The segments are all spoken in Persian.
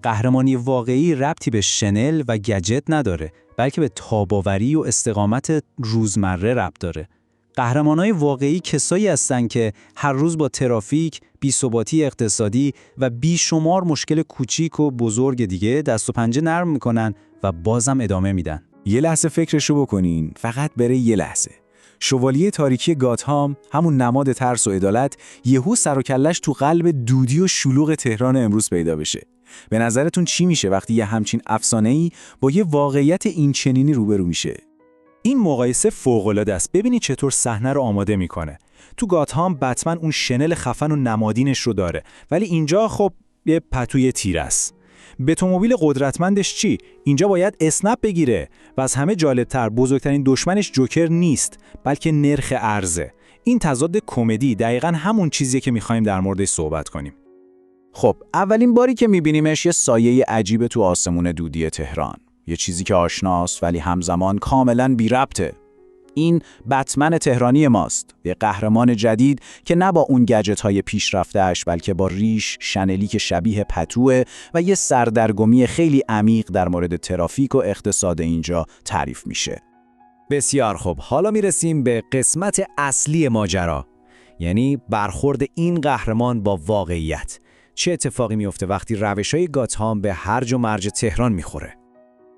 قهرمانی واقعی ربطی به شنل و گجت نداره، بلکه به تاباوری و استقامت روزمره ربط داره. قهرمانای واقعی کسایی هستن که هر روز با ترافیک، بی‌ثباتی اقتصادی و بیشمار مشکل کوچیک و بزرگ دیگه دست و پنجه نرم میکنن و بازم ادامه میدن. یه لحظه فکرشو بکنین، فقط برای یه لحظه. شوالیه تاریکی گاتهام، همون نماد ترس و عدالت، یهو سر و کله‌اش تو قلب دودی و شلوغ تهران امروز پیدا بشه. به نظرتون چی میشه وقتی یه همچین افسانه‌ای با یه واقعیت اینچنینی روبرو میشه؟ این مقایسه فوق‌العاده است. ببینید چطور صحنه رو آماده میکنه. تو گاتهام بتمن اون شنل خفن و نمادینش رو داره، ولی اینجا خب یه پتوی تیر است. اتومبیل قدرتمندش چی؟ اینجا باید اسنپ بگیره و از همه جالبتر بزرگترین دشمنش جوکر نیست، بلکه نرخ ارزه. این تضاد کمدی دقیقاً همون چیزیه که می‌خوایم در موردش صحبت کنیم. خب اولین باری که می‌بینیمش یه سایه عجیب تو آسمون دودی تهران. یه چیزی که آشناست ولی همزمان کاملاً بی‌ربطه. این بتمن تهرانی ماست، یه قهرمان جدید که نه با اون گجت‌های پیشرفته‌اش بلکه با ریش، شنلی که شبیه پتوه و یه سردرگمی خیلی عمیق در مورد ترافیک و اقتصاد اینجا تعریف میشه. بسیار خوب، حالا میرسیم به قسمت اصلی ماجرا، یعنی برخورد این قهرمان با واقعیت. چه اتفاقی میفته وقتی روش‌های گاتهام به هرج و مرج تهران میخوره؟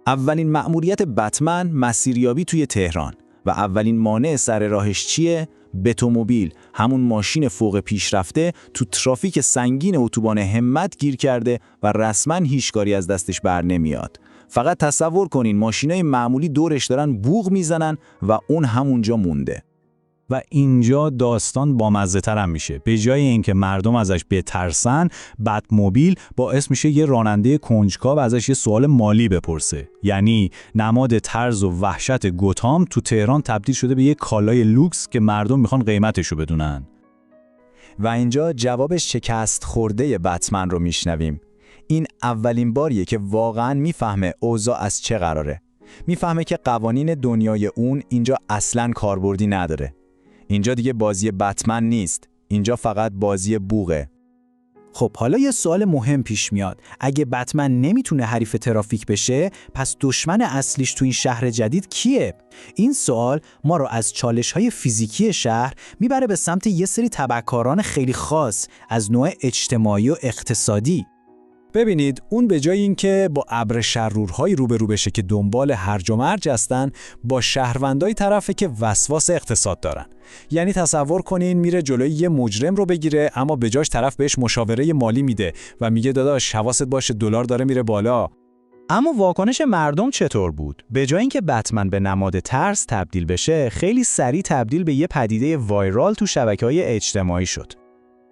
اولین مأموریت بتمن مسیریابی توی تهران و اولین مانع سر راهش چیه؟ اتومبیل، همون ماشین فوق پیشرفته تو ترافیک سنگین اتوبان همت گیر کرده و رسما هیچ کاری از دستش بر نمیاد. فقط تصور کنین ماشینای معمولی دورش دارن بوق میزنن و اون همونجا مونده. و اینجا داستان بامزه‌تر هم میشه. به جای اینکه مردم ازش بترسن، بتموبیل باعث میشه یه راننده کنجکاو ازش یه سوال مالی بپرسه. یعنی نماد طرز و وحشت گاتهام تو تهران تبدیل شده به یه کالای لوکس که مردم میخوان قیمتشو بدونن. و اینجا جوابش شکست خورده بتمن رو میشنویم. این اولین باریه که واقعاً میفهمه اوضاع از چه قراره. میفهمه که قوانین دنیای اون اینجا اصلاً کاربردی نداره. اینجا دیگه بازی بتمن نیست، اینجا فقط بازی بوقه. خب حالا یه سوال مهم پیش میاد. اگه بتمن نمیتونه حریف ترافیک بشه، پس دشمن اصلیش تو این شهر جدید کیه؟ این سوال ما رو از چالش‌های فیزیکی شهر میبره به سمت یه سری تبعکاران خیلی خاص از نوع اجتماعی و اقتصادی. ببینید، اون به جای اینکه با ابر شرورهایی روبرو بشه که دنبال هرج و مرج هستن، با شهروندای طرفه که وسواس اقتصاد دارن. یعنی تصور کنین میره جلوی یه مجرم رو بگیره، اما به جاش طرف بهش مشاوره مالی میده و میگه داداش حواست باشه دلار داره میره بالا. اما واکنش مردم چطور بود؟ به جای اینکه بتمن به نماد ترس تبدیل بشه، خیلی سریع تبدیل به یه پدیده وایرال تو شبکه‌های اجتماعی شد.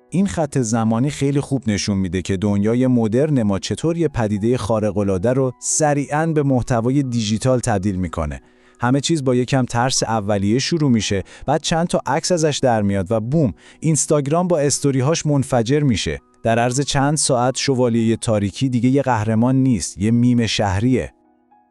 این خط زمانی خیلی خوب نشون میده که دنیای مدرن ما چطور یه پدیده خارق‌العاده رو سریعاً به محتوای دیجیتال تبدیل میکنه. همه چیز با یکم ترس اولیه شروع میشه، بعد چند تا عکس ازش در میاد و بوم، اینستاگرام با استوری‌هاش منفجر میشه. در عرض چند ساعت شوالیه تاریکی دیگه یه قهرمان نیست، یه میم شهریه.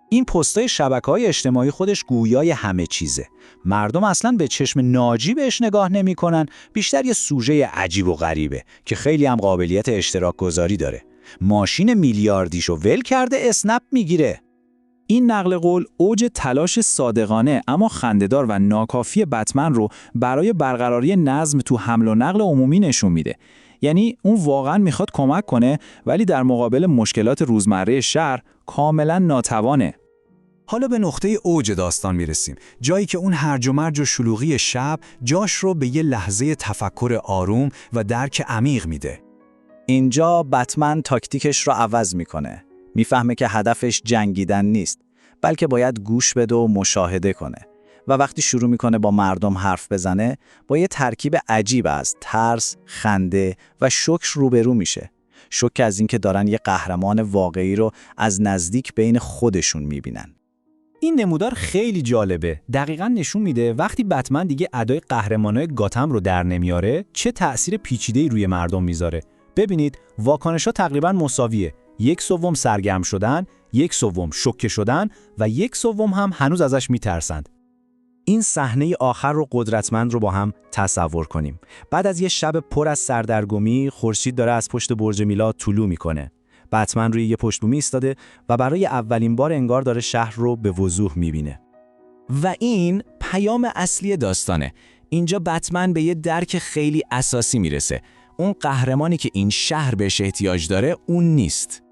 این پستای شبکه‌های اجتماعی خودش گویای همه چیزه. مردم اصلاً به چشم ناجی بهش نگاه نمی‌کنن، بیشتر یه سوژه عجیب و غریبه که خیلی هم قابلیت اشتراک گذاری داره. ماشین میلیاردیشو ول کرده اسنپ میگیره. این نقل قول اوج تلاش صادقانه اما خنده‌دار و ناکافی بتمن رو برای برقراری نظم تو حمل و نقل عمومی نشون میده. یعنی اون واقعاً میخواد کمک کنه، ولی در مقابل مشکلات روزمره شهر کاملاً ناتوانه. حالا به نقطه اوج داستان میرسیم، جایی که اون هرج و مرج و شلوغی شب جاش رو به یه لحظه تفکر آروم و درک عمیق میده. اینجا بتمن تاکتیکش رو عوض میکنه. میفهمه که هدفش جنگیدن نیست، بلکه باید گوش بده و مشاهده کنه. و وقتی شروع میکنه با مردم حرف بزنه، با یه ترکیب عجیب از ترس، خنده و شوک روبرو میشه. شوک از اینکه دارن یه قهرمان واقعی رو از نزدیک بین خودشون میبینن. این نمودار خیلی جالبه. دقیقاً نشون میده وقتی بتمن دیگه ادای قهرمانای گاتم رو در نمیاره، چه تأثیر پیچیده‌ای روی مردم میذاره. ببینید، واکنش‌ها تقریباً مساویه. 1/3 سرگرم شدن، 1/3 شوکه شدن و 1/3 هم هنوز ازش میترسند. این صحنه آخر رو قدرتمند رو با هم تصور کنیم. بعد از یه شب پر از سردرگمی، خورشید داره از پشت برج میلاد طلوع میکنه. بتمن روی یه پشت‌بومی ایستاده و برای اولین بار انگار داره شهر رو به وضوح می‌بینه. و این پیام اصلی داستانه. اینجا بتمن به یه درک خیلی اساسی میرسه. اون قهرمانی که این شهر بهش احتیاج داره اون نیست.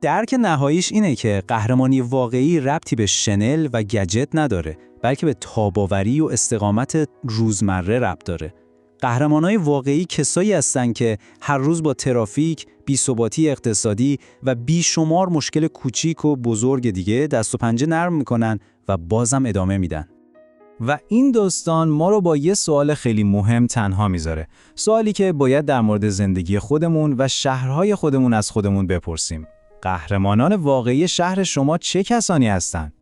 درک نهاییش اینه که قهرمانی واقعی ربطی به شنل و گجت نداره، بلکه به تاباوری و استقامت روزمره ربط داره. قهرمانای واقعی کسایی هستن که هر روز با ترافیک، بی‌ثباتی اقتصادی و بیشمار مشکل کوچیک و بزرگ دیگه دست و پنجه نرم میکنن و بازم ادامه میدن. و این داستان ما رو با یه سوال خیلی مهم تنها میذاره. سوالی که باید در مورد زندگی خودمون و شهرهای خودمون از خودمون بپرسیم. قهرمانان واقعی شهر شما چه کسانی هستند؟